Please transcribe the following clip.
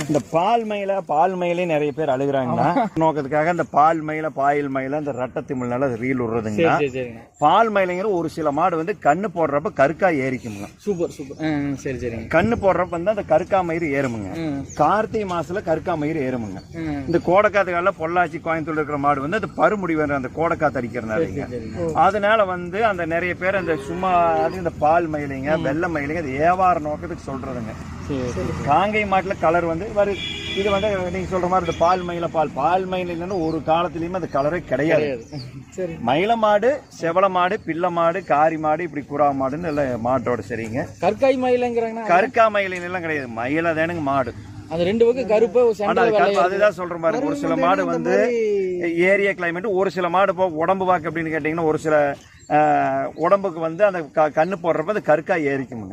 இந்த பால் மயிலே நிறைய பேர் அழுகுறாங்கன்னா நோக்கத்துக்காக இந்த பால் மயில பாயில் மயில இந்த ரட்டத்திமிழ்னால அது ரீல் விடுறதுங்க. பால் மயிலைங்கிற ஒரு சில மாடு வந்து கண்ணு போடுறப்ப கருக்கா ஏறிக்குமுங்க. Super super. சரி சரி. கண்ணு போடுறப்ப வந்து அந்த கருக்கா மயிறு ஏறுமுங்க. கார்த்திகை மாசத்துல கருக்கா மயிறு ஏறுமுங்க. இந்த கோடைக்காத்து கால பொள்ளாச்சி கோயம்புத்தூர் இருக்கிற மாடு வந்து அது பருமுடி வேற அந்த கோடைக்காத்து அடிக்கிறனால அதனால வந்து அந்த நிறைய பேர் அந்த சும்மா இந்த பால் மயிலைங்க வெள்ளை மயிலைங்க அது வியாபார நோக்கத்துக்கு சொல்றதுங்க. காங்கை மாட்டுல கலர் வந்து இது வந்து நீங்க சொல்ற மாதிரி இந்த பால் மயில் இல்லைன்னு ஒரு காலத்திலயுமே அந்த கலரே கிடையாது. மயில மாடு, செவல மாடு, பிள்ளை மாடு, காரி மாடு, இப்படி குறா மாடுன்னு எல்லாம் மாட்டோட சரிங்க. கற்காய் மயிலங்கிறாங்க. கற்கா மயிலின் எல்லாம் கிடையாது. மயில தானுங்க மாடு. அந்த ரெண்டு பக்கம் கருப்பு. அதுதான் சொல்ற மாதிரி ஒரு சில மாடு வந்து ஏரியா கிளைமேட், ஒரு சில மாடு உடம்பு வாக்கு அப்படின்னு கேட்டீங்கன்னா ஒரு சில உடம்புக்கு வந்து அந்த கண்ணு போடுறப்ப அது கருக்கா ஏறிக்குமுங்க.